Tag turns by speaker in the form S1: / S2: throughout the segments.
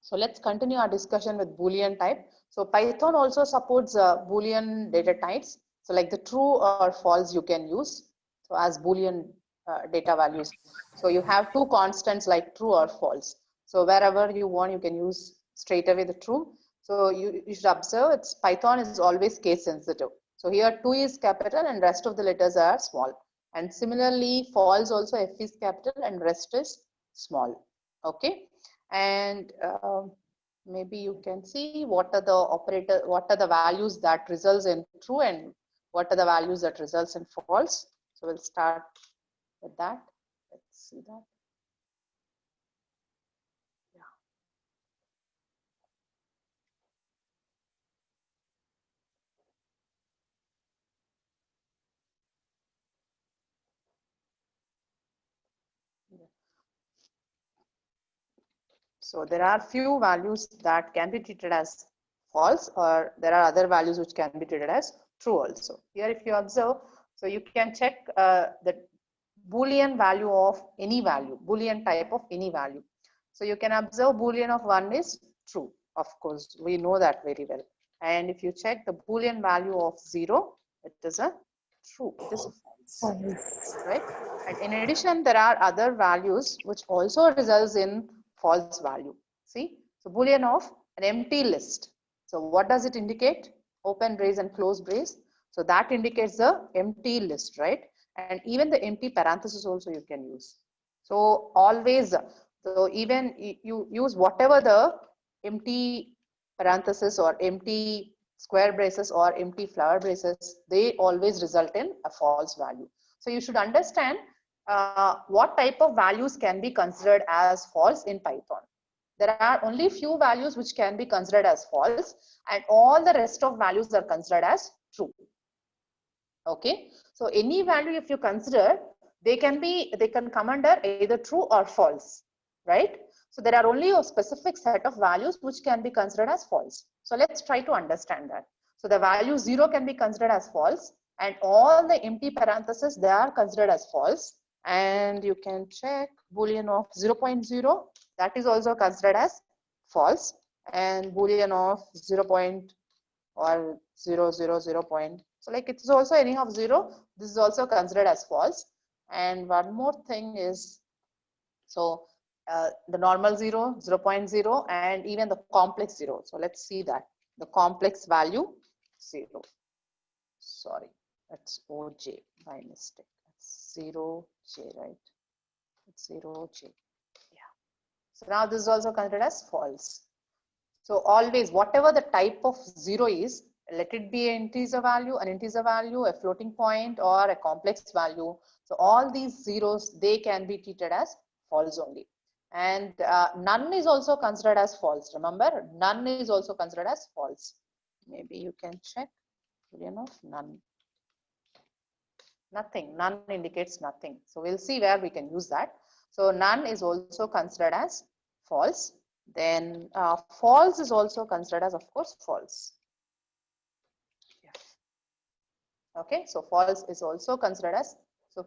S1: So let's continue our discussion with Boolean type. So Python also supports Boolean data types. So like the true or false you can use. So as Boolean data values. So you have two constants like true or false. So wherever you want, you can use straight away the true. So you should observe it's Python is always case sensitive. So here 2 is capital and rest of the letters are small. And similarly, false also F is capital and rest is small. Okay. And maybe you can see what are the values that results in true and what are the values that results in false. So we'll start with that. Let's see that. So there are few values that can be treated as false, or there are other values which can be treated as true also. Here if you observe, so you can check the Boolean value of any value, Boolean type of any value. So you can observe Boolean of 1 is true. Of course, we know that very well. And if you check the Boolean value of 0, it is a true, it is a false, right? And in addition, there are other values which also results in false value. See, so Boolean of an empty list. So what does it indicate? Open brace and close brace. So that indicates the empty list, right? And even the empty parenthesis also you can use. So always, so even you use whatever the empty parenthesis or empty square braces or empty flower braces, they always result in a false value. So you should understand what type of values can be considered as false in Python. There are only few values which can be considered as false, and all the rest of values are considered as true. Okay, so any value if you consider, they can come under either true or false, right? So there are only a specific set of values which can be considered as false. So let's try to understand that. So the value 0 can be considered as false, and all the empty parentheses, they are considered as false. And you can check Boolean of 0.0, that is also considered as false, and Boolean of 0. Or 0, 0, 0 point. So like it is also any of 0, this is also considered as false. And one more thing is, so the normal 0, 0.0, and even the complex 0. So let's see that. The complex value 0. Sorry, that's OJ by mistake. That's 0J, right? It's 0J. Yeah. So now this is also considered as false. So always, whatever the type of 0 is, let it be an integer value, a floating point, or a complex value. So all these zeros, they can be treated as false only. And none is also considered as false. Remember, none is also considered as false. Maybe you can check Boolean of none. Nothing, none indicates nothing. So we'll see where we can use that. So none is also considered as false. Then false is also considered as, of course, false. Yeah. Okay, so false is also considered as, so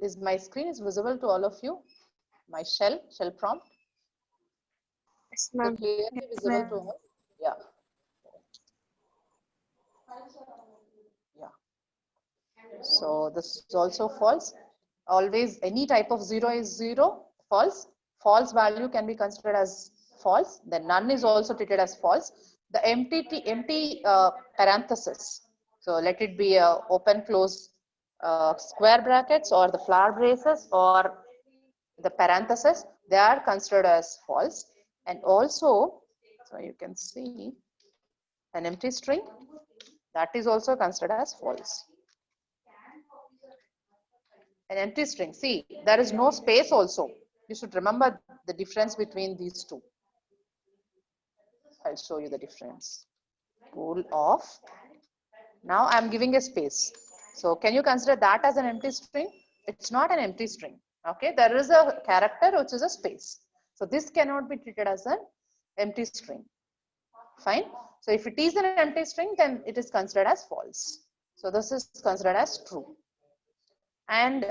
S1: is my screen is visible to all of you? My shell prompt?
S2: Yes, ma'am.
S1: Clearly visible to all? Yeah. Yeah. So this is also false. Always any type of 0 is 0, false. False value can be considered as false. Then none is also treated as false. The empty parenthesis. So let it be a open close square brackets or the flower braces or the parenthesis, they are considered as false. And also, so you can see an empty string, that is also considered as false. An empty string, see, there is no space also. You should remember the difference between these two. I'll show you the difference. Bool of, now I'm giving a space. So can you consider that as an empty string? It's not an empty string. Okay, there is a character which is a space. So this cannot be treated as an empty string. Fine. So if it is an empty string, then it is considered as false. So this is considered as true. And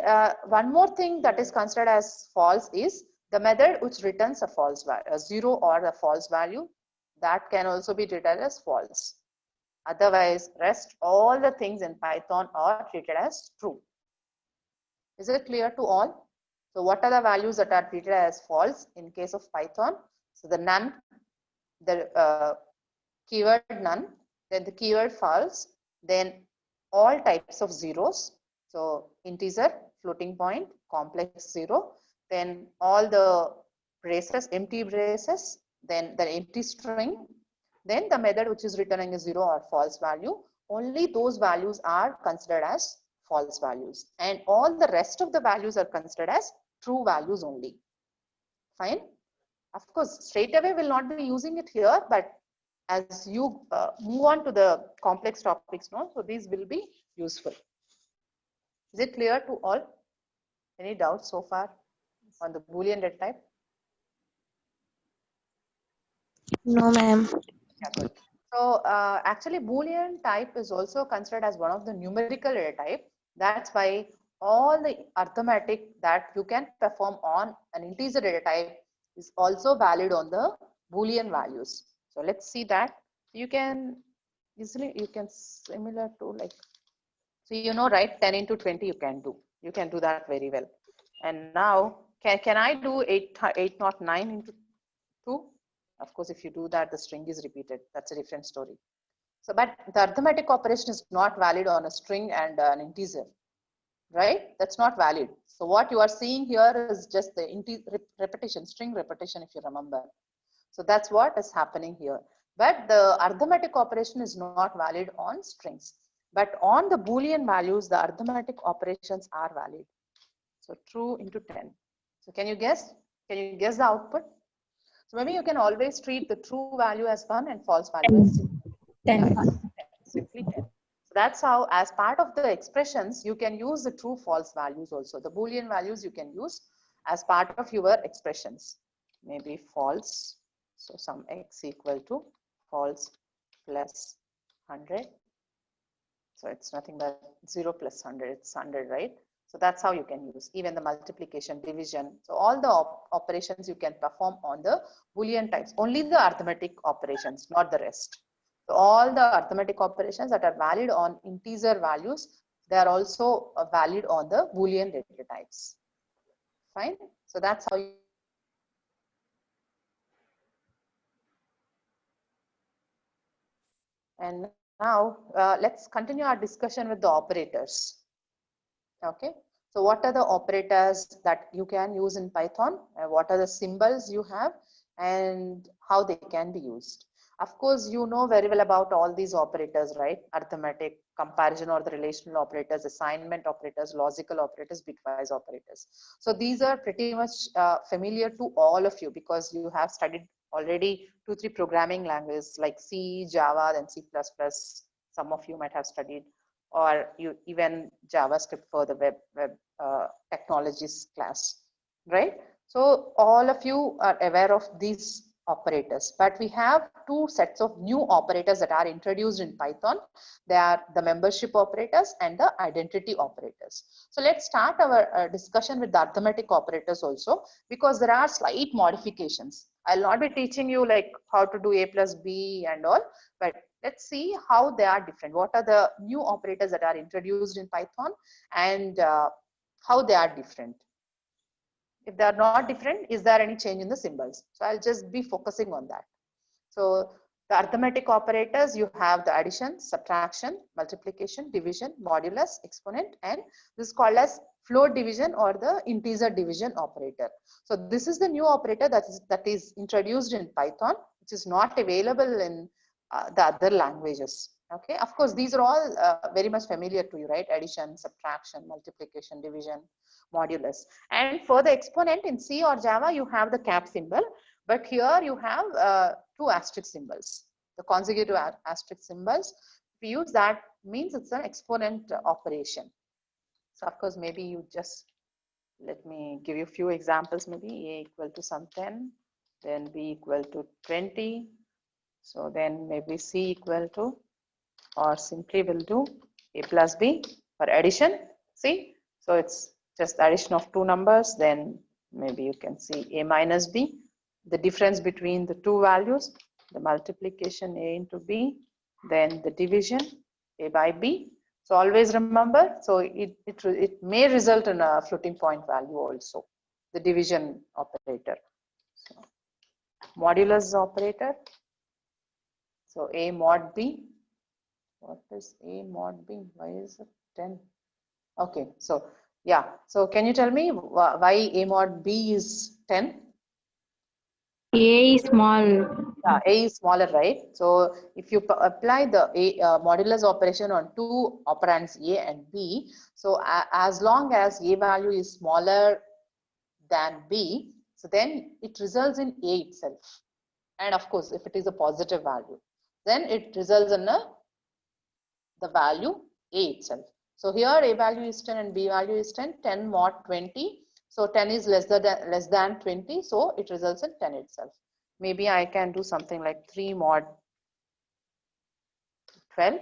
S1: one more thing that is considered as false is The method which returns a false value, a 0 or a false value, that can also be treated as false. Otherwise, rest all the things in Python are treated as true. Is it clear to all? So what are the values that are treated as false in case of Python? So the none, the keyword none, then the keyword false, then all types of zeros. So integer, floating point, complex zero, then all the braces, empty braces, then the empty string, then the method which is returning a 0 or false value. Only those values are considered as false values, and all the rest of the values are considered as true values only. Fine. Of course, straight away we'll not be using it here, but as you move on to the complex topics now, so these will be useful. Is it clear to all? Any doubts so far on the Boolean data type?
S2: No, ma'am.
S1: Yeah, good. So actually Boolean type is also considered as one of the numerical data type. That's why all the arithmetic that you can perform on an integer data type is also valid on the Boolean values. So let's see that. You can easily, you can similar to like, so you know, right, 10 into 20 you can do. You can do that very well. And now, can I do 809 into 2? Of course, if you do that, the string is repeated. That's a different story. So, but the arithmetic operation is not valid on a string and an integer, right? That's not valid. So what you are seeing here is just the repetition, string repetition, if you remember. So that's what is happening here. But the arithmetic operation is not valid on strings. But on the Boolean values, the arithmetic operations are valid. So true into 10. So can you guess? Can you guess the output? So maybe you can always treat the true value as 1 and false value as 0.
S2: 10.
S1: Simply 10. So that's how, as part of the expressions, you can use the true false values also. The Boolean values you can use as part of your expressions. Maybe false. So some x equal to false plus 100. So it's nothing but 0 plus 100. It's 100, right? So that's how you can use even the multiplication, division. So all the operations you can perform on the Boolean types, only the arithmetic operations, not the rest. So all the arithmetic operations that are valid on integer values, they are also valid on the Boolean data types. Fine. So that's how you. And now let's continue our discussion with the operators. Okay. So what are the operators that you can use in Python? What are the symbols you have and how they can be used? Of course, you know very well about all these operators, right? Arithmetic, comparison or the relational operators, assignment operators, logical operators, bitwise operators. So these are pretty much familiar to all of you because you have studied already 2-3 programming languages like C, Java, then C++. Some of you might have studied, or you even JavaScript for the web technologies class, right? So all of you are aware of these operators, but we have 2 sets of new operators that are introduced in Python. They are the membership operators and the identity operators. So let's start our discussion with the arithmetic operators also, because there are slight modifications. I'll not be teaching you like how to do A plus B and all, but let's see how they are different. What are the new operators that are introduced in Python and how they are different. If they are not different, is there any change in the symbols? So I'll just be focusing on that. So the arithmetic operators, you have the addition, subtraction, multiplication, division, modulus, exponent, and this is called as float division or the integer division operator. So this is the new operator that is introduced in Python, which is not available in the other languages. Okay, of course, these are all very much familiar to you, right? Addition, subtraction, multiplication, division, modulus. And for the exponent in C or Java, you have the cap symbol, but here you have 2 asterisk symbols, the consecutive asterisk symbols. If you use that, means it's an exponent operation. So of course, maybe you just, let me give you a few examples, maybe A equal to some 10, then B equal to 20. So then maybe C equal to, or simply we'll do A plus B for addition. See, so it's just the addition of 2 numbers, then maybe you can see a minus b, the difference between the two values, the multiplication a into b, then the division a by b. So always remember, so it may result in a floating point value also, the division operator. So modulus operator, so a mod b, what is a mod b, why is it 10? Okay, so yeah, so can you tell me why a mod b is 10?
S2: A is small.
S1: Yeah, a is smaller, right? So if you apply the modulus operation on two operands a and b, so as long as a value is smaller than b, so then it results in a itself. And of course, if it is a positive value, then it results in the value a itself. So here a value is 10 and b value is 10, 10 mod 20. So 10 is less than 20, so it results in 10 itself. Maybe I can do something like 3 mod 12.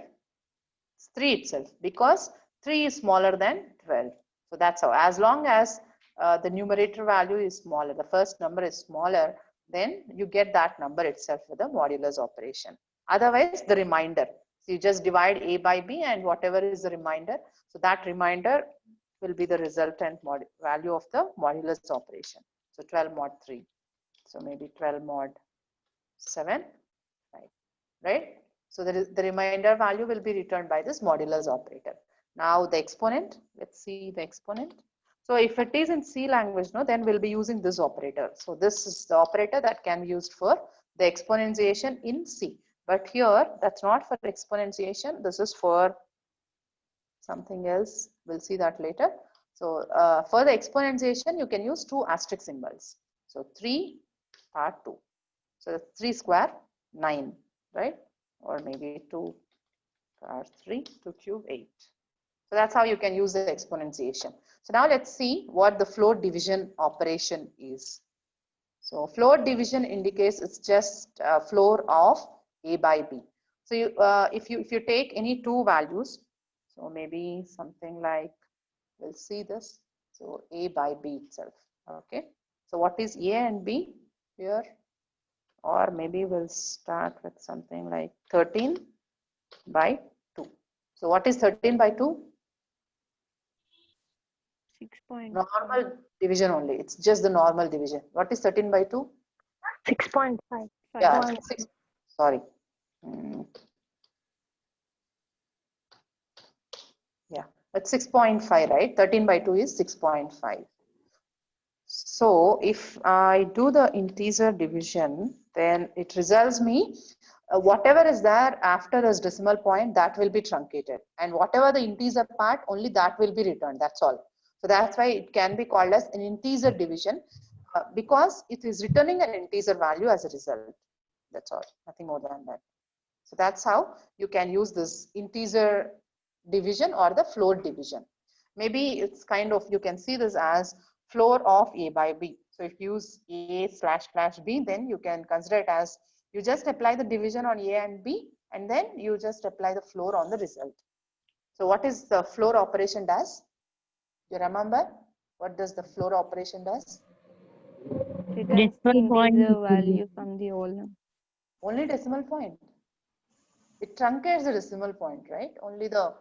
S1: It's 3 itself because 3 is smaller than 12. So that's how, as long as the numerator value is smaller, the first number is smaller, then you get that number itself with the modulus operation. Otherwise, the remainder. So you just divide a by b and whatever is the remainder. So that remainder will be the resultant value of the modulus operation. So 12 mod 3. So maybe 12 mod 7, right? So the remainder value will be returned by this modulus operator. Now the exponent, let's see the exponent. So if it is in C language, no, then we'll be using this operator. So this is the operator that can be used for the exponentiation in C. But here, that's not for exponentiation. This is for something else. We'll see that later. So for the exponentiation, you can use 2 asterisk symbols. So 3 part 2. So 3 square, 9, right? Or maybe 2 power 3, 2 cube 8. So that's how you can use the exponentiation. So now let's see what the float division operation is. So float division indicates it's just a floor of a by b. So you, if you take any two values, so maybe something like, we'll see this. So a by b itself. Okay. So what is a and b here? Or maybe we'll start with something like 13 by 2. So what is 13 by 2?
S2: 6 point.
S1: Normal division only. It's just the normal division. What is 13 by 2?
S2: 6.5.
S1: Yeah, 6. Sorry. Yeah, it's 6.5, right? 13 by 2 is 6.5. So if I do the integer division, then it results me whatever is there after this decimal point, that will be truncated, and whatever the integer part, only that will be returned. That's all. So that's why it can be called as an integer division, because it is returning an integer value as a result. That's all, nothing more than that. So that's how you can use this integer division or the float division. Maybe it's kind of, you can see this as floor of a by b. So if you use a / b, then you can consider it as, you just apply the division on a and b, and then you just apply the floor on the result. So what is the floor operation does? You remember what does the floor operation does?
S2: Returns the integer value from the whole number.
S1: Only decimal point. It truncates the decimal point, right? Only the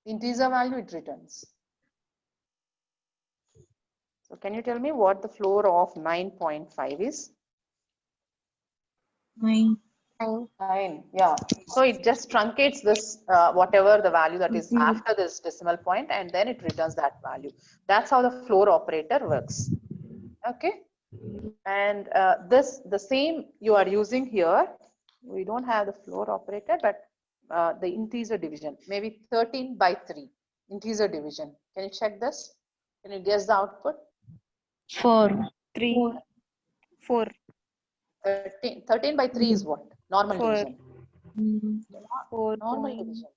S1: integer value it returns. So can you tell me what the floor of 9.5 is?
S2: 9.
S1: 9, yeah. So it just truncates this, whatever the value that is after this decimal point, and then it returns that value. That's how the floor operator works. Okay. And the same you are using here. We don't have the floor operator, but the integer division, maybe 13 by 3, integer division. Can you check this? Can you guess the output?
S2: 4.
S3: 3. 4.
S1: 13 by 3 is what? Normal
S3: 4.
S1: division.
S3: 4.
S1: Normal division.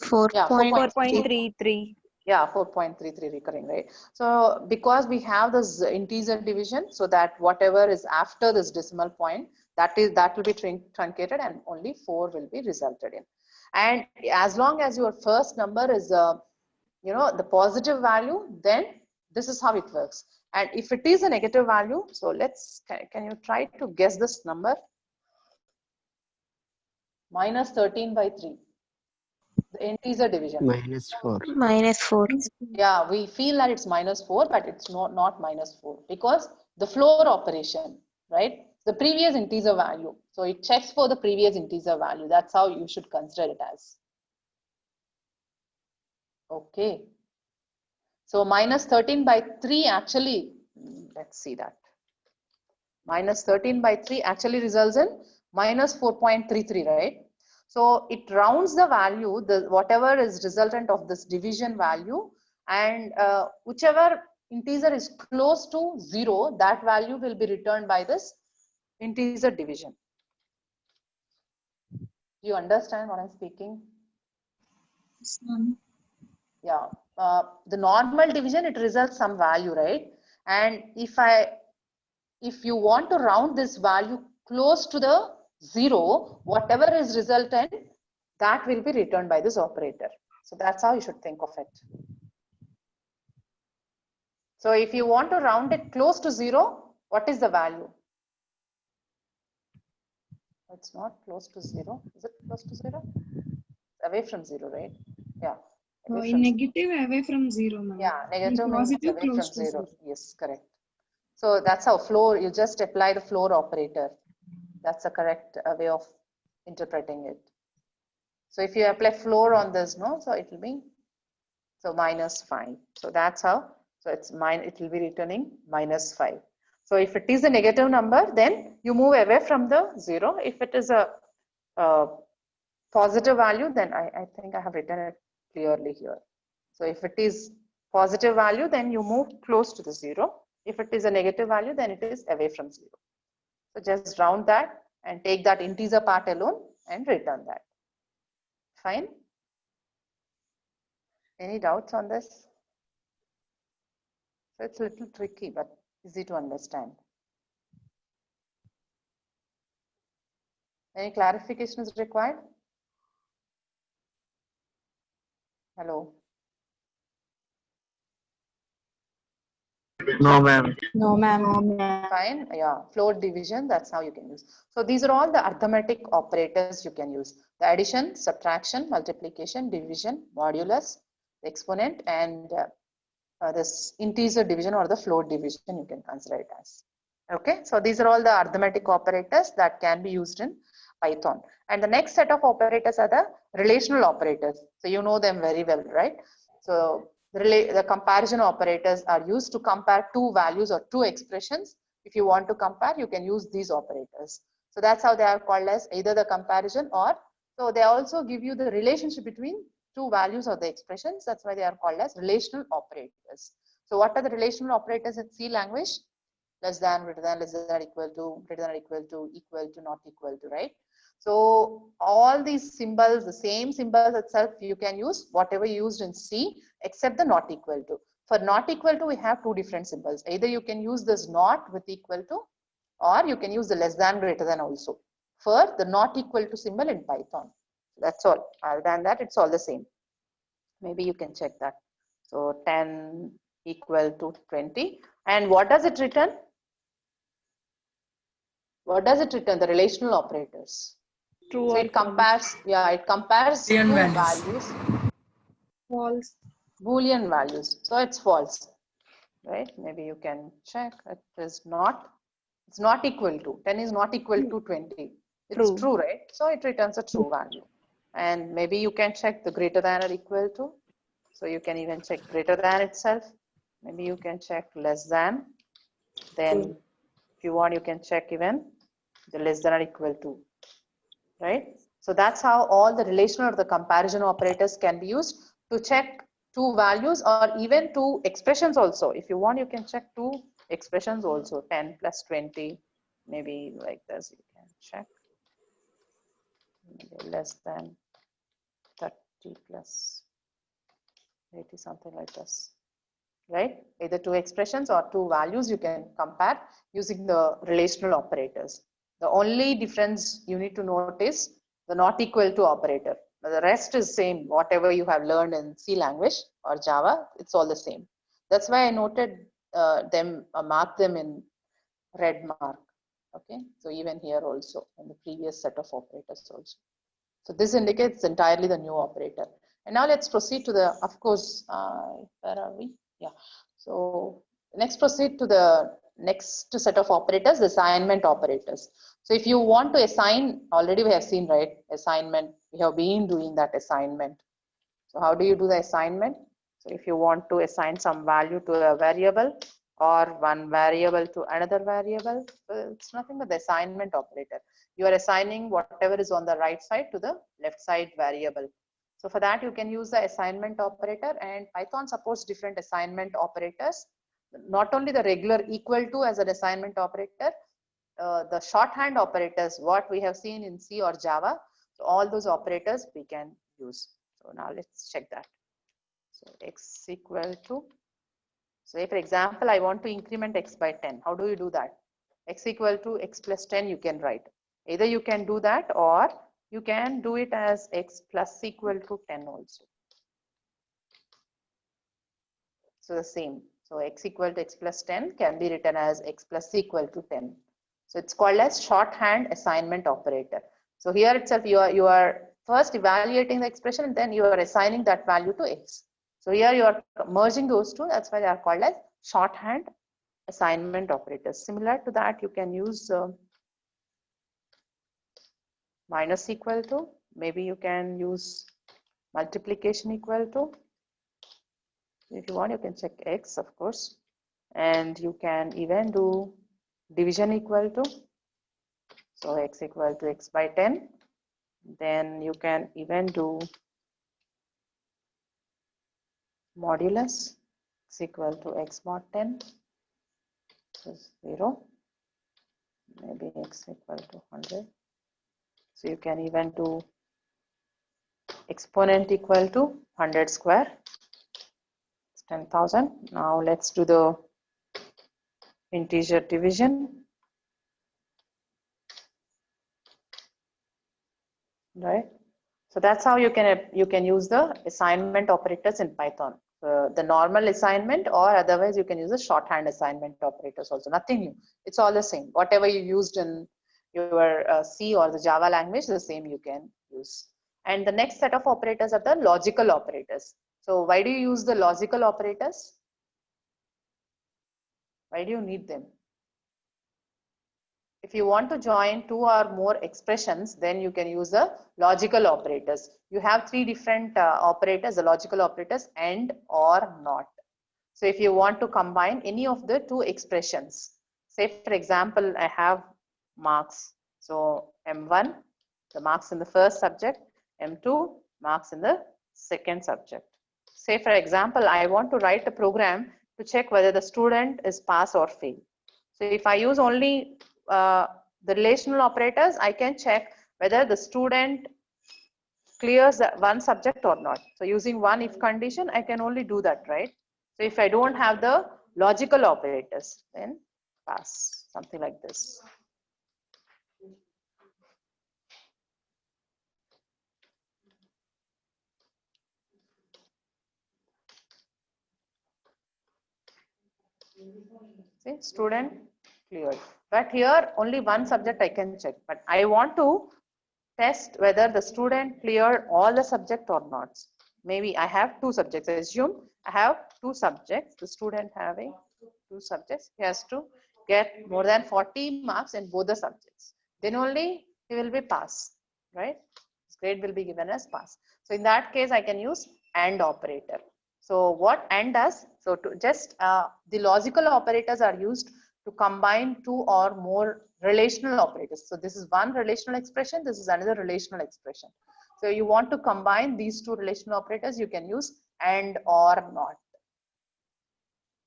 S2: 4.
S1: Yeah,
S3: 4.33.
S1: Yeah, 4.33 recurring, right? So because we have this integer division, so that whatever is after this decimal point, that will be truncated, and only 4 will be resulted in. And as long as your first number is the positive value, then This is how it works. And if it is a negative value, so let's, can you try to guess this number? Minus 13 by 3. The integer division.
S4: -4.
S2: -4.
S1: Yeah, we feel that it's -4, but it's not -4 because the floor operation, right? The previous integer value. So it checks for the previous integer value. That's how you should consider it as. Okay. So minus 13 by 3 actually, let's see that. Minus 13 by 3 actually results in minus 4.33, right? So it rounds the value, whatever is resultant of this division value, and whichever integer is close to 0, that value will be returned by this integer division. Do you understand what I'm speaking? Yeah. The normal division, it results some value, right? And if you want to round this value close to the 0, whatever is resultant, that will be returned by this operator. So that's how you should think of it. So if you want to round it close to 0, what is the value? It's not close to 0. Is it close to 0? Away from 0, right? Yeah.
S5: Negative away from 0, ma'am.
S1: Yeah, negative means
S5: Positive
S1: away from
S5: close to
S1: 0. Yes, correct. So that's how floor, you just apply the floor operator. That's a correct way of interpreting it. So if you apply floor on this, no, so it will be, so minus 5. So that's how, so it's it will be returning minus 5. So if it is a negative number, then you move away from the 0. If it is a positive value, then I think I have written it clearly here. So if it is positive value, then you move close to the 0. If it is a negative value, then it is away from 0. So just round that and take that integer part alone and return that. Fine. Any doubts on this? So it's a little tricky, but easy to understand. Any clarification is required? Hello.
S4: No, ma'am.
S2: No, ma'am.
S1: Fine. Yeah, floor division, that's how you can use. So these are all the arithmetic operators you can use. The addition, subtraction, multiplication, division, modulus, the exponent, and this integer division or the floor division you can consider it as. Okay, so these are all the arithmetic operators that can be used in Python. And the next set of operators are the relational operators. So you know them very well, right? So the comparison operators are used to compare two values or two expressions. If you want to compare, you can use these operators. So that's how they are called as either the comparison or, so they also give you the relationship between two values or the expressions. That's why they are called as relational operators. So what are the relational operators in C language? Less than, greater than, less than, equal to, greater than, equal to, not equal to, right? So all these symbols, the same symbols itself, you can use whatever you used in C, except the not equal to. For not equal to, we have two different symbols. Either you can use this not with equal to, or you can use the less than, greater than also. For the not equal to symbol in Python. That's all. Other than that, it's all the same. Maybe you can check that. So 10 equal to 20. And what does it return? What does it return? The relational operators.
S3: True
S1: So
S3: or
S1: it compares, yeah, it compares two values.
S5: False.
S1: Boolean values. So it's false, right? Maybe you can check. It is not. It's not equal to. 10 is not equal to 20. It's true, right? So it returns a true value. And maybe you can check the greater than or equal to. So you can even check greater than itself. Maybe you can check less than. Then if you want, you can check even the less than or equal to, right? So that's how all the relational or the comparison operators can be used to check two values or even two expressions also. If you want, you can check two expressions also, 10 plus 20, maybe like this, you can check. Maybe less than 30 plus 80, something like this, right? Either two expressions or two values you can compare using the relational operators. The only difference you need to note is the not equal to operator. The rest is same, whatever you have learned in C language or Java, it's all the same. That's why I noted them, marked them in red mark. Okay, so even here also, in the previous set of operators also. So this indicates entirely the new operator. And now let's proceed to the, of course, where are we? Yeah. So next proceed to the next set of operators, assignment operators. So if you want to assign, already we have seen, right? Assignment, we have been doing that assignment. So how do you do the assignment? So if you want to assign some value to a variable or one variable to another variable, it's nothing but the assignment operator. You are assigning whatever is on the right side to the left side variable. So for that, you can use the assignment operator, and Python supports different assignment operators. Not only the regular equal to as an assignment operator, the shorthand operators, what we have seen in C or Java, so all those operators we can use. So now let's check that. So x equal to, so for example, I want to increment x by 10. How do you do that? X equal to x plus 10 you can write. Either you can do that or you can do it as x plus equal to 10 also. So the same. So x equal to x plus 10 can be written as x plus equal to 10. So it's called as shorthand assignment operator. So here itself you are first evaluating the expression and then you are assigning that value to x. So here you are merging those two. That's why they are called as shorthand assignment operators. Similar to that, you can use minus equal to. Maybe you can use multiplication equal to. If you want, you can check x, of course, and you can even do division equal to. So x equal to x by 10. Then you can even do modulus, x equal to x mod 10 is 0. Maybe x equal to 100. So you can even do exponent equal to 100 square. It's 10,000. Now let's do the integer division. Right. So that's how you can use the assignment operators in Python. The normal assignment, or otherwise you can use the shorthand assignment operators also. Nothing new. It's all the same. Whatever you used in your C or the Java language, the same you can use. And the next set of operators are the logical operators. So why do you use the logical operators? Why do you need them? If you want to join two or more expressions, then you can use the logical operators. You have three different operators, the logical operators, and, or, not. So if you want to combine any of the two expressions, say for example, I have marks. So M1, the marks in the first subject, M2, marks in the second subject. Say for example, I want to write a program to check whether the student is pass or fail. So if I use only the relational operators, I can check whether the student clears one subject or not. So using one if condition, I can only do that, right? So if I don't have the logical operators, then pass, something like this. See, student cleared. But here only one subject I can check, but I want to test whether the student cleared all the subject or not. Maybe I have two subjects. I assume I have two subjects. The student having two subjects, he has to get more than 40 marks in both the subjects. Then only he will be pass, right? His grade will be given as pass. So in that case, I can use AND operator. So what AND does? So to just the logical operators are used to combine two or more relational operators. So this is one relational expression, this is another relational expression. So you want to combine these two relational operators, you can use AND or not,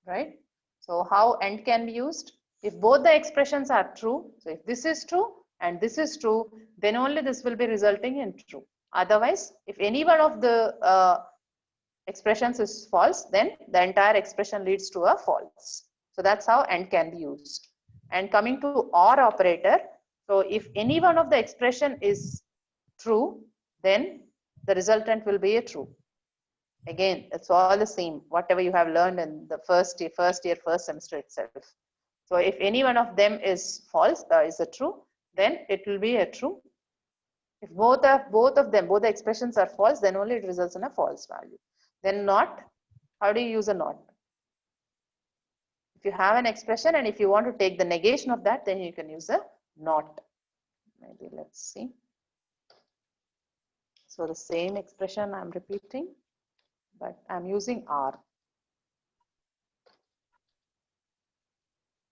S1: right? So how AND can be used? If both the expressions are true, so if this is true and this is true, then only this will be resulting in true. Otherwise, if any one of the expressions is false, then the entire expression leads to a false. So that's how AND can be used. And coming to OR operator, so if any one of the expression is true, then the resultant will be a true. Again, it's all the same, whatever you have learned in the first semester itself. So if any one of them is false, is a true, then it will be a true. If both the expressions are false, then only it results in a false value. Then not, how do you use a not? If you have an expression and if you want to take the negation of that, then you can use a not. Maybe let's see. So the same expression I'm repeating, but I'm using R.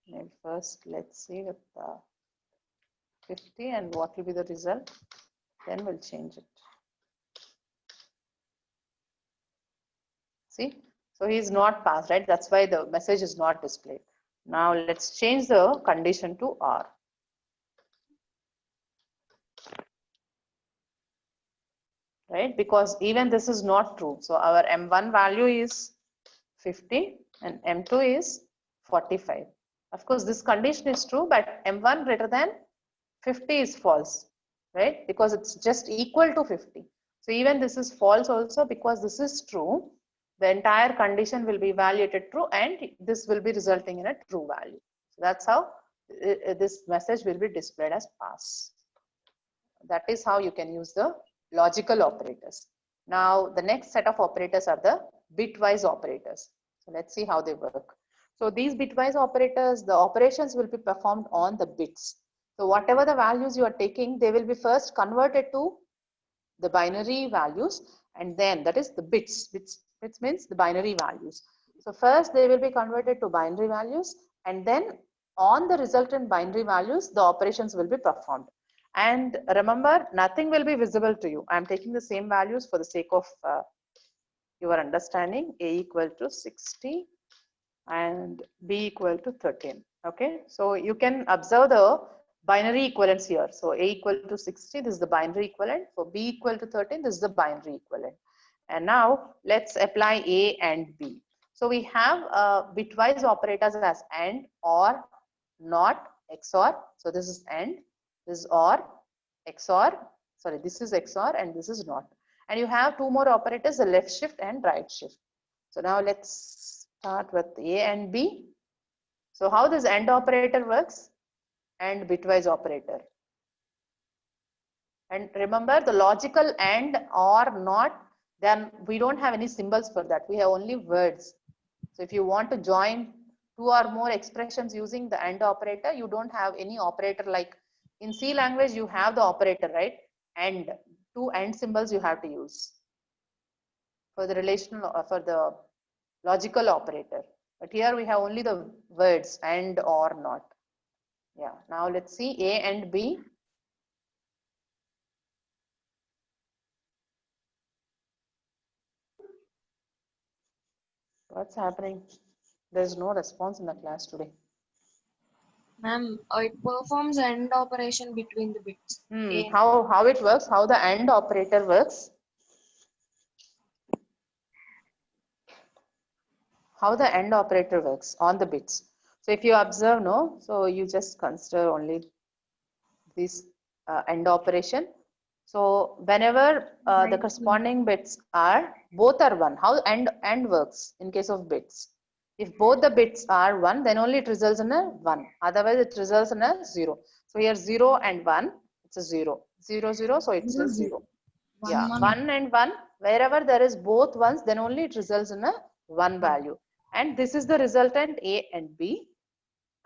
S1: Maybe first let's see with 50 and what will be the result. Then we'll change it. See, so he is not passed, right? That's why the message is not displayed. Now let's change the condition to R. Right, because even this is not true. So our M1 value is 50 and M2 is 45. Of course, this condition is true, but M1 greater than 50 is false, right? Because it's just equal to 50. So even this is false also, because this is true, the entire condition will be evaluated true and this will be resulting in a true value. So that's how this message will be displayed as pass. That is how you can use the logical operators. Now the next set of operators are the bitwise operators. So let's see how they work. So these bitwise operators, the operations will be performed on the bits. So whatever the values you are taking, they will be first converted to the binary values, and then that is the bits, which means the binary values. So first they will be converted to binary values, and then on the resultant binary values, the operations will be performed. And remember, nothing will be visible to you. I'm taking the same values for the sake of your understanding. A equal to 60 and B equal to 13. Okay, so you can observe the binary equivalence here. So A equal to 60, this is the binary equivalent. For B equal to 13, this is the binary equivalent. And now let's apply A and B. So we have bitwise operators as AND, OR, NOT, XOR. So this is AND, this is OR, XOR, sorry, this is XOR and this is NOT. And you have two more operators, the left shift and right shift. So now let's start with A and B. So how this AND operator works? And bitwise operator. And remember, the logical AND or NOT, then we don't have any symbols for that. We have only words. So if you want to join two or more expressions using the AND operator, you don't have any operator. Like in C language, you have the operator, right? And two AND symbols you have to use for the relational, for the logical operator. But here we have only the words AND or NOT. Yeah, now let's see A and B. What's happening? There's no response in the class today.
S5: Ma'am, it performs AND operation between the bits.
S1: How it works? How the AND operator works? How the AND operator works on the bits. So if you observe, no, so you just consider only this AND operation. So whenever the corresponding bits are, both are 1, how AND works in case of bits? If both the bits are 1, then only it results in a 1. Otherwise, it results in a 0. So here 0 and 1, it's a 0. 0, 0, so it's a 0. Yeah, 1 and 1, wherever there is both ones, then only it results in a 1 value. And this is the resultant A and B.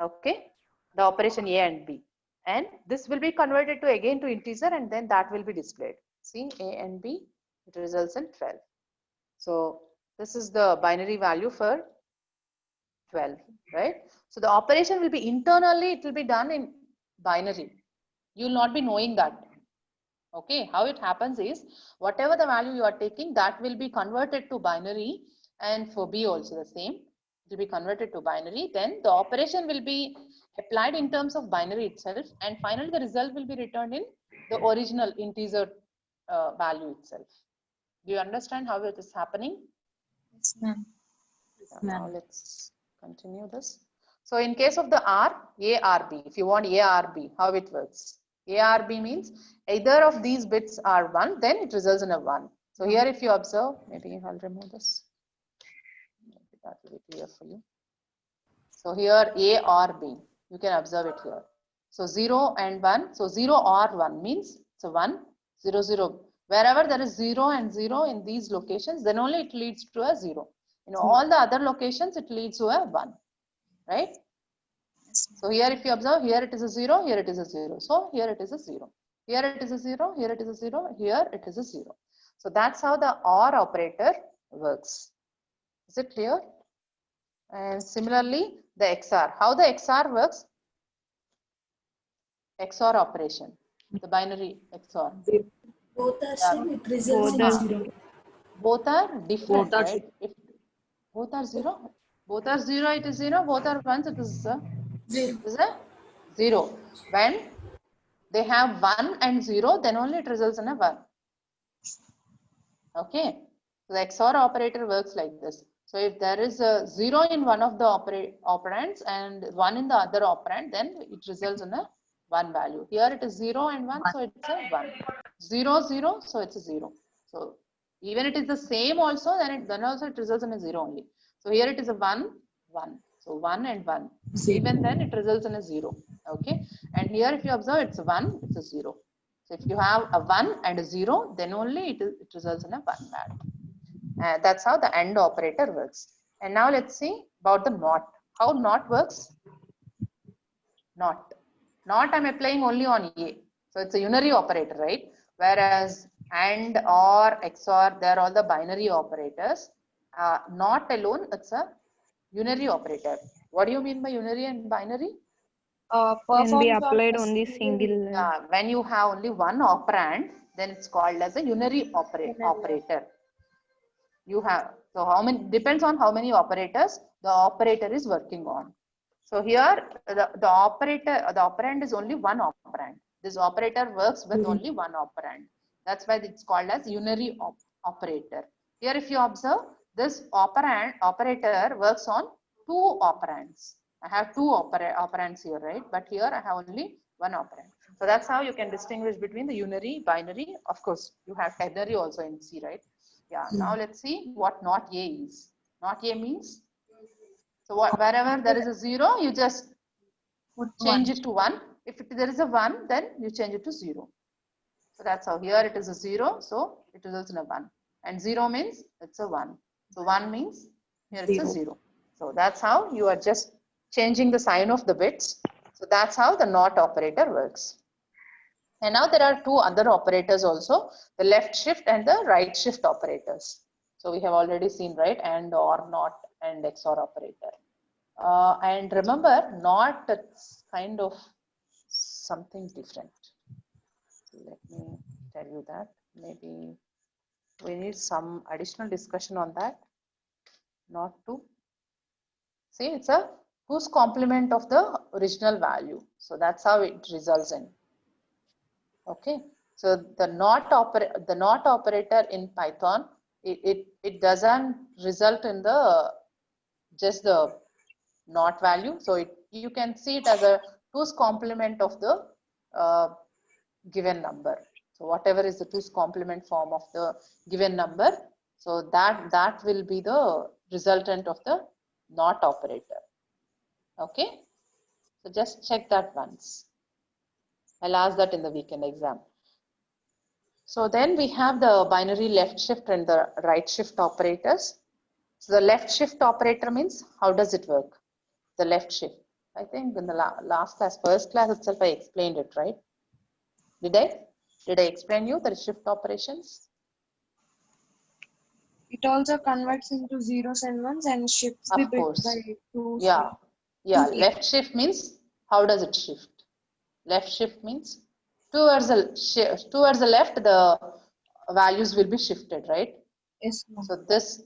S1: Okay, the operation A and B. And this will be converted to again to integer, and then that will be displayed. See, A and B, it results in 12. So this is the binary value for 12, right? So the operation will be internally, it will be done in binary. You will not be knowing that. Okay, how it happens is, whatever the value you are taking, that will be converted to binary, and for B also the same. It will be converted to binary. Then the operation will be applied in terms of binary itself, and finally the result will be returned in the original integer value itself. Do you understand how it is happening?
S5: Yes, ma'am.
S1: Now let's continue this. So in case of the R, A, R, B, if you want A, R, B, how it works? A, R, B means either of these bits are 1, then it results in a 1. So here if you observe, maybe I'll remove this. Maybe that will be clear for you. So here A or B, you can observe it here. So 0 and 1, so 0 or 1 means it's a 1, 0, 0. Wherever there is 0 and 0 in these locations, then only it leads to a 0. In all the other locations, it leads to a 1, right? So here if you observe, here it is a 0, here it is a 0. So here it is a 0. Here it is a 0, here it is a 0, here it is a 0. So that's how the OR operator works. Is it clear? And similarly, the XOR. How the XOR works? XOR operation, the binary XOR.
S4: Both are same, it results
S3: Both
S4: in
S3: are
S4: 0.
S1: Both are different,
S6: Both are
S1: right? If both are 0, both are 0, it is 0. Both are 1s, it is a 0. When they have 1 and 0, then only it results in a 1. Okay. So the XOR operator works like this. So if there is a 0 in one of the operands and 1 in the other operand, then it results in a 1 value. Here it is 0 and 1, so it's a 1. 0, 0, so it's a 0. So even it is the same also, then also it results in a 0 only. So here it is a 1, 1. So 1 and 1. Even then it results in a 0. Okay. And here if you observe, it's a 1, it's a 0. So if you have a 1 and a 0, then only it results in a 1 value. That's how the AND operator works. And now let's see about the NOT. How NOT works? NOT. NOT I'm applying only on A. So it's a unary operator, right? Whereas AND, OR, XOR, they're all the binary operators. NOT alone, it's a unary operator. What do you mean by unary and binary?
S3: can be
S5: Performs on
S3: applied
S5: a
S3: on the
S5: single
S3: single.
S1: When you have only one operand, then it's called as a unary operator. You have, so how many, depends on how many operators the operator is working on. So here the operand is only one operand. This operator works with only one operand. That's why it's called as unary operator. Here if you observe, this operator works on two operands. I have two operands here, right? But here I have only one operand. So that's how you can distinguish between the unary, binary. Of course, you have ternary also in C, right? Yeah, now let's see what NOT A is. NOT A means, so wherever there is a 0, you just change it to 1. If there is a 1, then you change it to 0. So that's how. Here it is a 0, so it results in a 1. And 0 means it's a 1. So 1 means here it's a 0. So that's how you are just changing the sign of the bits. So that's how the NOT operator works. And now there are two other operators also, the left shift and the right shift operators. So we have already seen, right, AND, OR, NOT, and XOR operator. And remember, NOT, it's kind of something different. So let me tell you that. Maybe we need some additional discussion on that. NOT to see, it's a 2's complement of the original value. So that's how it results in. Okay, so the NOT operator in Python, it doesn't result in the just the NOT value. So you can see it as a 2's complement of the given number. So whatever is the 2's complement form of the given number, so that will be the resultant of the NOT operator. Okay, so just check that once. I'll ask that in the weekend exam. So then we have the binary left shift and the right shift operators. So the left shift operator means, how does it work? The left shift. I think in the last class, first class itself, I explained it, right? Did I? Did I explain you the shift operations?
S5: It also converts into zeros and ones and shifts the
S1: Of
S5: bit
S1: course.
S5: by 2.
S1: Yeah. Yeah. Left shift means, how does it shift? Left shift means towards the left, the values will be shifted, right?
S5: Yes, ma'am.
S1: So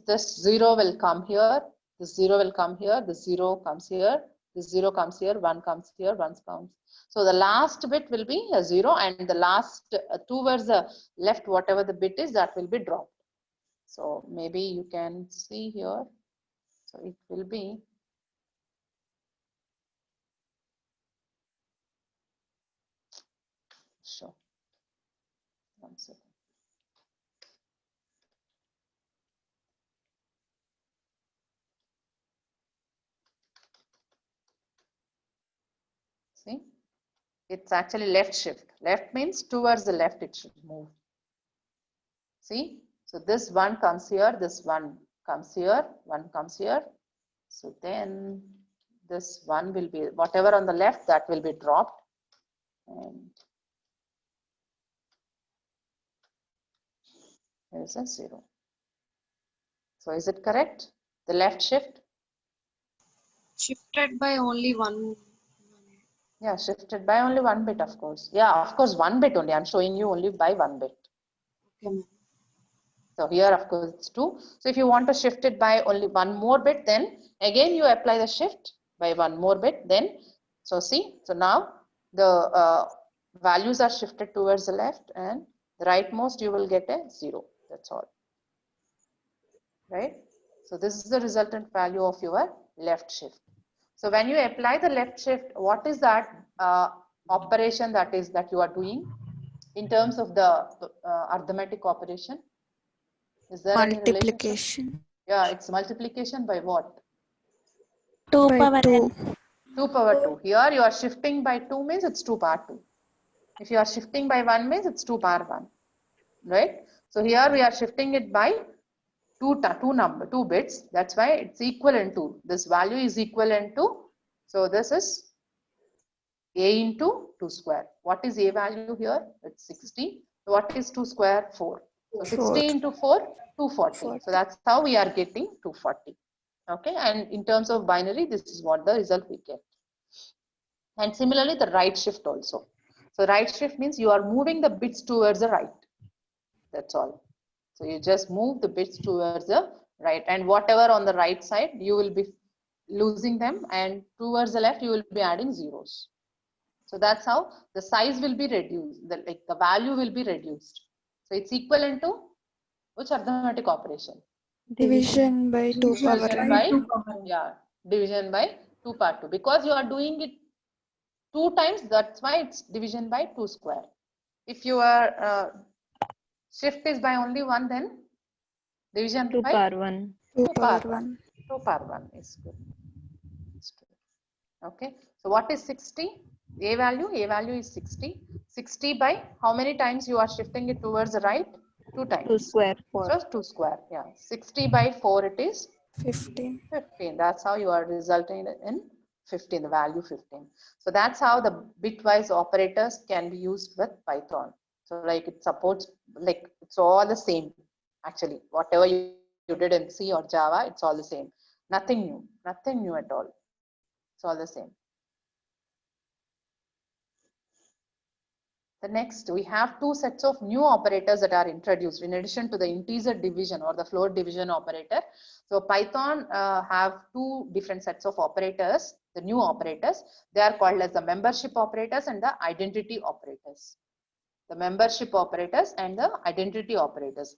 S1: this 0 will come here, this 0 will come here, this 0 comes here, this 0 comes here, 1 comes here, 1 comes. So the last bit will be a 0 and the last towards the left, whatever the bit is, that will be dropped. So maybe you can see here. So it will be sure. 1 second. It's actually left shift. Left means towards the left it should move. See, so this one comes here, this one comes here, one comes here. So then this one will be, whatever on the left, that will be dropped. And there is a 0. So is it correct? The left shift?
S5: Shifted by only one.
S1: Yeah, shifted by only 1 bit, of course. Yeah, of course, 1 bit only. I'm showing you only by 1 bit.
S5: Okay, ma'am.
S1: So here, of course, it's 2. So if you want to shift it by only 1 more bit, then again you apply the shift by 1 more bit. Then, so see, so now the values are shifted towards the left, and the rightmost you will get a 0. That's all. Right? So this is the resultant value of your left shift. So when you apply the left shift, what is that operation that you are doing in terms of the arithmetic operation? Is there any relationship?
S6: Multiplication.
S1: Yeah, it's multiplication by what?
S2: 2
S6: By
S2: power
S6: 2.
S2: n.
S1: 2 power 2. Here you are shifting by 2 means it's 2 power 2. If you are shifting by 1 means it's 2 power 1. Right? So here we are shifting it by 2 bits. That's why it's equivalent to, this value is equivalent to, so this is a into 2 square. What is a value here? It's 60. So what is 2 square? 4. So 60 into 4, 240. So that's how we are getting 240. Okay, and in terms of binary, this is what the result we get. And similarly, the right shift also. So right shift means you are moving the bits towards the right. That's all. So you just move the bits towards the right, and whatever on the right side, you will be losing them, and towards the left, you will be adding zeros. So that's how the size will be reduced, the value will be reduced. So it's equivalent to which arithmetic operation?
S6: Division by 2 power
S1: Division
S6: n.
S1: by, yeah, division by 2 power 2. Because you are doing it 2 times, that's why it's division by 2 square. If your shift is by only 1, then division
S2: 2
S1: by
S2: power 1.
S6: 2
S1: 2
S6: power
S1: power
S6: 1.
S1: 2 power 1 is good. Okay, so what is 60? A value is 60. 60 by how many times you are shifting it towards the right? 2 times.
S2: 2 square 4.
S1: So 2 square, yeah. 60 by 4 it is
S6: 15.
S1: 15. That's how you are resulting in 15, the value 15. So that's how the bitwise operators can be used with Python. So like it supports, like it's all the same actually. Whatever you did in C or Java, it's all the same. Nothing new at all. It's all the same. The next, we have 2 sets of new operators that are introduced in addition to the integer division or the float division operator. So Python have 2 different sets of operators, the new operators. They are called as the membership operators and the identity operators. The membership operators and the identity operators.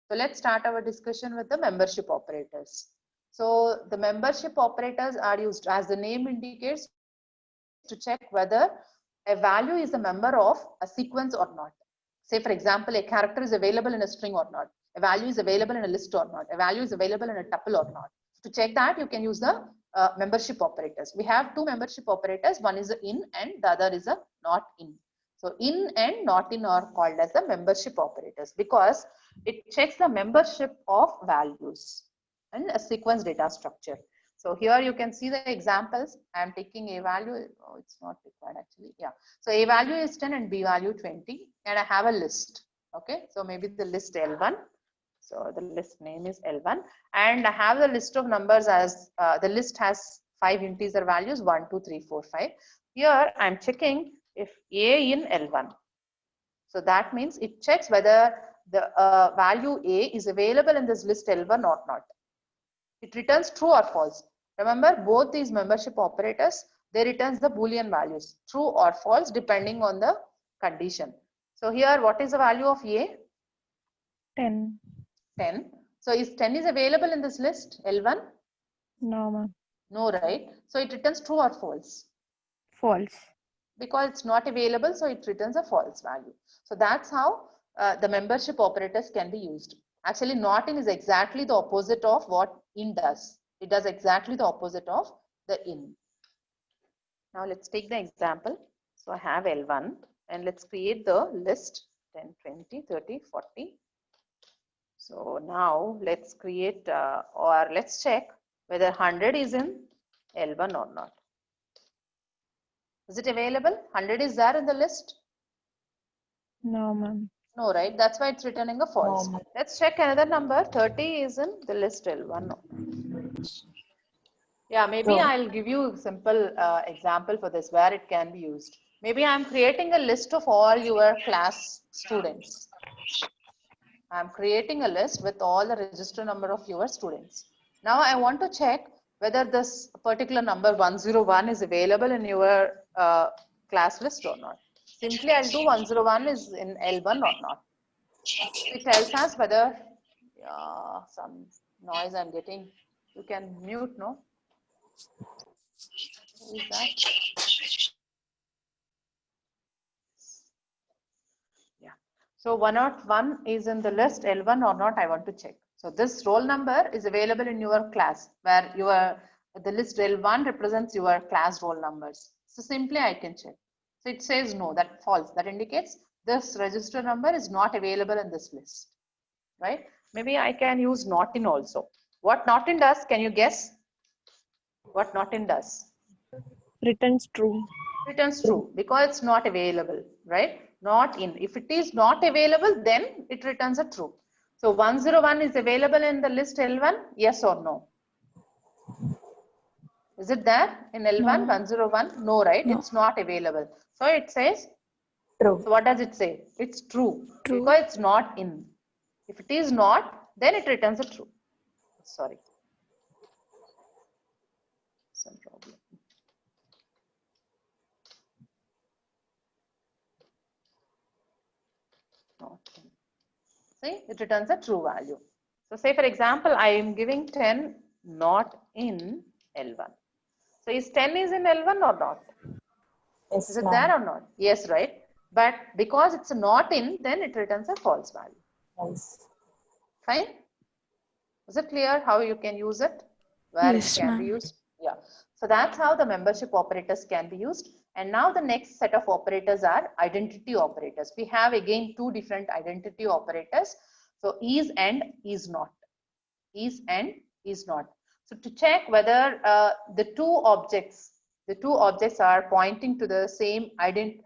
S1: So let's start our discussion with the membership operators. So the membership operators are used, as the name indicates, to check whether a value is a member of a sequence or not. Say, for example, a character is available in a string or not. A value is available in a list or not. A value is available in a tuple or not. To check that, you can use the membership operators. We have 2 membership operators. One is a in and the other is a not in. So in and not in are called as the membership operators because it checks the membership of values and a sequence data structure. So here you can see the examples. I am taking a value. Oh, it's not required actually. Yeah. So a value is 10 and b value 20, and I have a list. Okay. So maybe the list L1. So the list name is L1, and I have the list of numbers as the list has 5 integer values 1, 2, 3, 4, 5. Here I'm checking if a in L1. So that means it checks whether the value a is available in this list L1 or not. It returns true or false. Remember, both these membership operators, they returns the Boolean values, true or false, depending on the condition. So here, what is the value of A?
S2: 10.
S1: 10. So is 10 is available in this list, L1?
S2: No, ma'am.
S1: No, right? So it returns true or false?
S2: False.
S1: Because it's not available, so it returns a false value. So that's how the membership operators can be used. Actually, not in is exactly the opposite of what in does. It does exactly the opposite of the in. Now let's take the example. So I have L1 and let's create the list 10, 20, 30, 40. So now let's create or let's check whether 100 is in L1 or not. Is it available? 100 is there in the list?
S2: No, ma'am.
S1: No, right? That's why it's returning a false.
S7: No.
S1: Let's check another number. 30 is in the list L1. No. Yeah, maybe
S7: True.
S1: I'll give you a simple example for this where it can be used. Maybe I'm creating a list of all your class students. I'm creating a list with all the register number of your students. Now I want to check whether this particular number 101 is available in your class list or not. Simply I'll do 101 is in L1 or not. It tells us whether some noise I'm getting. You can mute, no? Who is that? Yeah. So 101 is in the list L1 or not, I want to check. So this roll number is available in your class where the list L1 represents your class roll numbers. So simply I can check. So it says no, that false. That indicates this register number is not available in this list, right? Maybe I can use not in also. What not in does, can you guess? What not in does?
S2: Returns true.
S1: Returns true because it's not available, right? Not in. If it is not available, then it returns a true. So 101 is available in the list L1, yes or no? Is it there in L1,
S6: No.
S1: 101? No, right?
S6: No.
S1: It's not available. So it says,
S7: True.
S1: so what does it say? It's true,
S6: True.
S1: because it's not in. If it is not, then it returns a true. Sorry. Some problem. Not in. See, it returns a true value. So say for example, I am giving 10 not in L1. So is 10 is in L1 or not?
S7: Yes,
S1: Is it
S7: ma'am.
S1: there or not? Yes, right? But because it's not in, then it returns a false value.
S7: Yes.
S1: Fine? Is it clear how you can use it? Where
S6: Yes,
S1: it can be
S6: ma'am.
S1: used? Yeah. So that's how the membership operators can be used. And now the next set of operators are identity operators. We have again two different identity operators. So is and is not. Is and is not. So to check whether the two objects are pointing to the same identity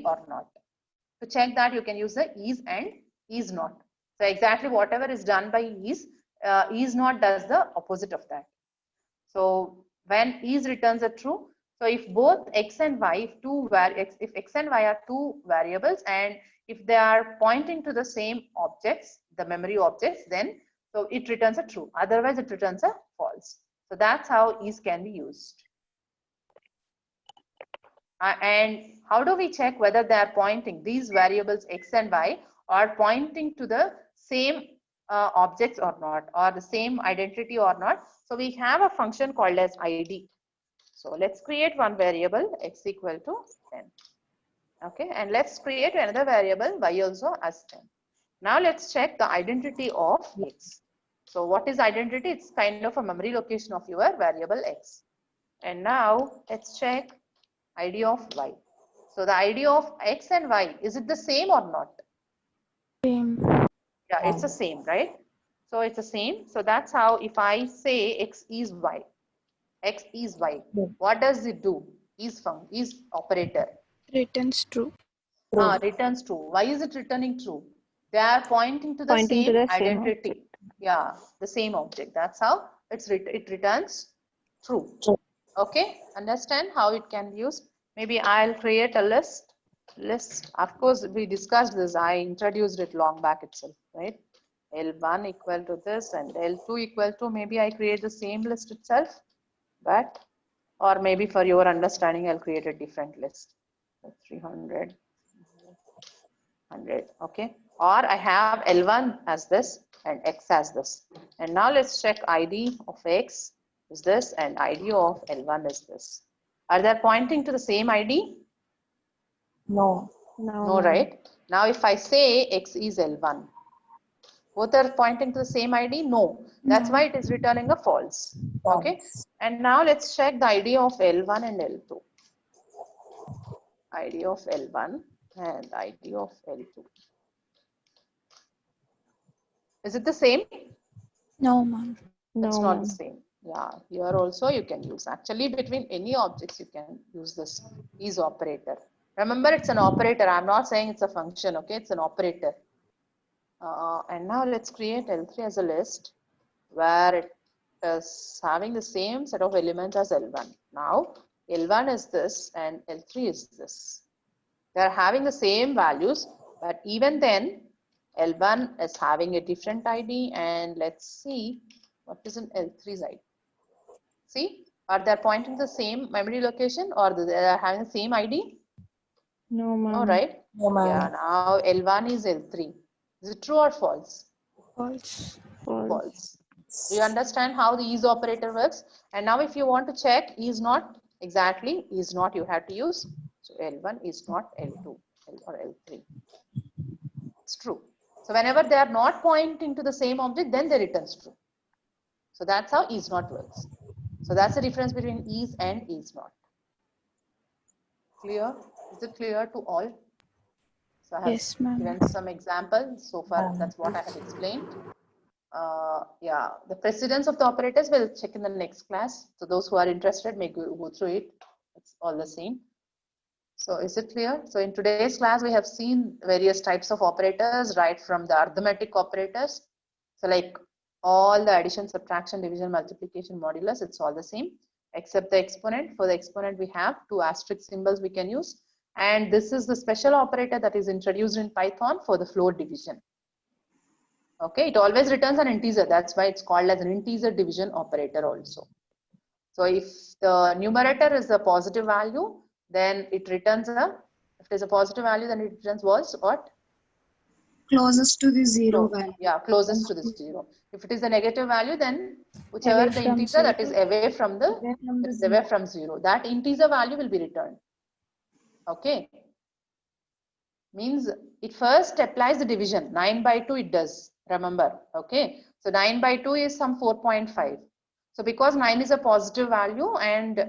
S1: or not. To check that, you can use the is and is not. So exactly whatever is done by is not does the opposite of that. So when is returns a true, so if both x and y, if x and y are two variables and if they are pointing to the same objects, the memory objects, then so it returns a true. Otherwise, it returns a false. So that's how is can be used. And how do we check whether they are pointing, these variables x and y are pointing to the same objects or not, or the same identity or not? So we have a function called as id. So let's create one variable x equal to 10. Okay, and let's create another variable y also as 10. Now let's check the identity of x. So what is identity? It's kind of a memory location of your variable x. And now let's check ID of y. So the ID of x and y, is it the same or not?
S6: Same.
S1: Yeah, it's the same, right? So it's the same. So that's how if I say x is y, what does it do? Is operator.
S6: Returns true.
S1: Returns true. Why is it returning true? They are pointing to the
S2: Pointing to
S1: same
S2: the same
S1: identity.
S2: object.
S1: Yeah, the same object. That's how it returns true.
S7: True.
S1: Okay, understand how it can be used? Maybe I'll create a list. Of course, we discussed this. I introduced it long back itself, right? L1 equal to this and L2 equal to, maybe I create the same list itself, but, or maybe for your understanding, I'll create a different list. 300, 100, okay? Or I have L1 as this and X as this. And now let's check ID of X is this and ID of L1 is this. Are they pointing to the same ID?
S7: No.
S1: No, right? Now if I say X is L1, both are pointing to the same ID? No. That's why it is returning a false. Okay. And now let's check the ID of L1 and L2. ID of L1 and ID of L2. Is it the same?
S6: No, ma'am.
S1: It's
S2: No,
S1: not
S2: ma'am.
S1: the same. Yeah, here also you can use. Actually, between any objects, you can use this is operator. Remember, it's an operator. I'm not saying it's a function, okay? It's an operator. And now let's create L3 as a list where it is having the same set of elements as L1. Now, L1 is this and L3 is this. They are having the same values, but even then, L1 is having a different ID, and let's see what is in L3's ID. See, are they pointing to the same memory location or they are having the same ID?
S2: No,
S1: No,
S2: ma'am.
S1: right?
S7: No, ma'am.
S1: Yeah, now L1 is L3. Is it true or false?
S6: False.
S2: False.
S1: False. Do you understand how the is operator works? And now if you want to check is not, exactly is not, you have to use. So L1 is not L2 or L3. It's true. So whenever they are not pointing to the same object, then they returns true. So that's how is not works. So that's the difference between is and is not. Clear? Is it clear to all? So I have
S6: Yes, ma'am.
S1: given some examples. So far, that's what I have explained. Yeah, the precedence of the operators we'll check in the next class. So those who are interested may go through it. It's all the same. So is it clear? So in today's class, we have seen various types of operators, right from the arithmetic operators. So like all the addition, subtraction, division, multiplication, modulus, it's all the same, except the exponent. For the exponent, we have two asterisk symbols we can use. And this is the special operator that is introduced in Python for the float division. Okay, it always returns an integer. That's why it's called as an integer division operator also. So if the numerator is a positive value, then it returns a, if it is a positive value, then it returns what?
S3: Closest to the zero value.
S1: Yeah, closest to the zero. If it is a negative value, then whichever
S6: Away
S1: the
S6: from
S1: integer that is
S6: zero.
S1: away from the,
S3: Away from the
S1: it's
S3: zero.
S1: away from zero, that integer value will be returned. Okay. Means it first applies the division. 9 by 2 it does, remember. Okay. So 9 by 2 is some 4.5. So because 9 is a positive value and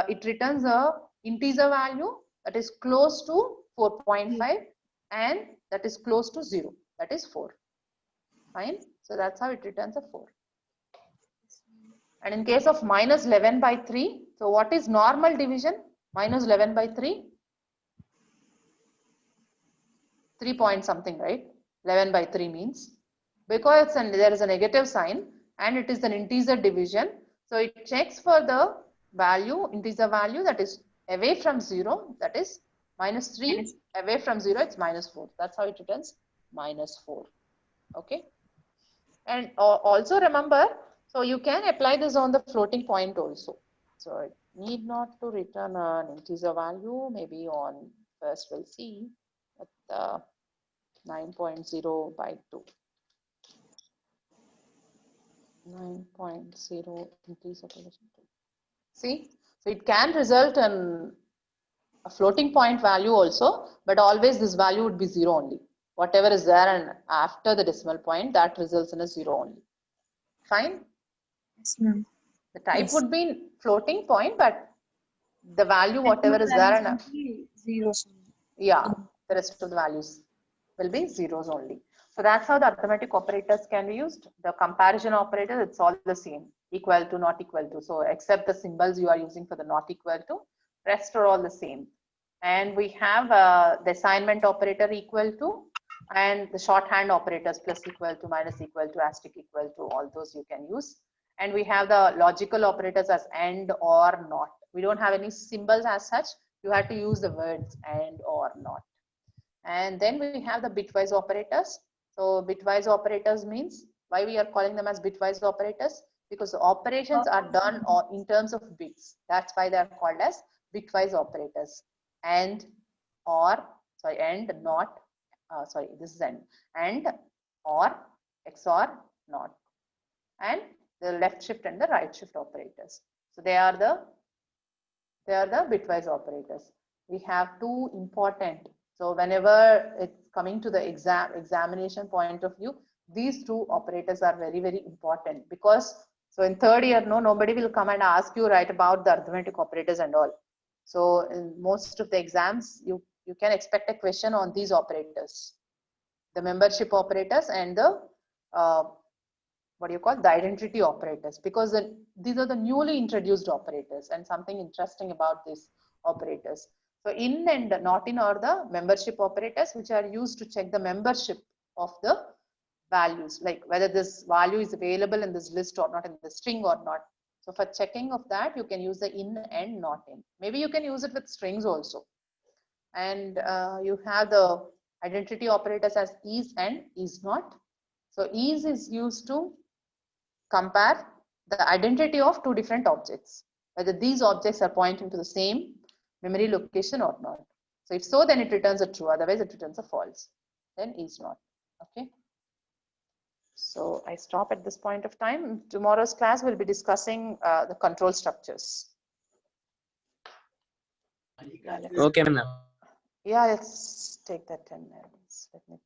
S1: it returns a integer value that is close to 4.5 and that is close to 0, that is 4. Fine. So that's how it returns a 4. And in case of minus 11 by 3, so what is normal division? Minus 11 by 3? 3 point something, right? 11 by 3 means, because there is a negative sign and it is an integer division. So it checks for the value, integer value that is away from 0, that is minus 3, away from 0, it's minus 4. That's how it returns minus 4. Okay. And also remember, so you can apply this on the floating point also. So it need not to return an integer value, maybe on, first we'll see at the 9.0 by 2. 9.0 integer division 2. See, so it can result in a floating point value also, but always this value would be 0 only. Whatever is there and after the decimal point, that results in a 0 only. Fine?
S3: Yes, ma'am.
S1: The type
S7: Yes.
S1: would be floating point, but the value, whatever is there, and
S3: Zeros.
S1: yeah, the rest of the values will be zeros only. So that's how the arithmetic operators can be used. The comparison operators, it's all the same, equal to, not equal to. So except the symbols you are using for the not equal to, rest are all the same. And we have the assignment operator equal to, and the shorthand operators plus equal to, minus equal to, asterisk equal to, all those you can use. And we have the logical operators as and, or, not. We don't have any symbols as such. You have to use the words and, or, not. And then we have the bitwise operators. So bitwise operators means, why we are calling them as bitwise operators? Because the operations are done in terms of bits. That's why they are called as bitwise operators. And, or, sorry, and, not, sorry, this is and, or, XOR, not. And the left shift and the right shift operators. So they are the bitwise operators. We have two important. So whenever it's coming to the examination point of view, these two operators are very, very important, because so in third year, nobody will come and ask you right about the arithmetic operators and all. So in most of the exams, you can expect a question on these operators, the membership operators and the what do you call the identity operators, because these are the newly introduced operators and something interesting about these operators. So in and not in are the membership operators which are used to check the membership of the values, like whether this value is available in this list or not, in the string or not. So for checking of that, you can use the in and not in. Maybe you can use it with strings also. And you have the identity operators as is and is not. So is used to compare the identity of two different objects, whether these objects are pointing to the same memory location or not. So if so, then it returns a true, otherwise it returns a false, then is not. Okay. So I stop at this point of time. Tomorrow's class will be discussing the control structures.
S8: Okay, ma'am.
S1: Yeah, let's take that 10 minutes. Let me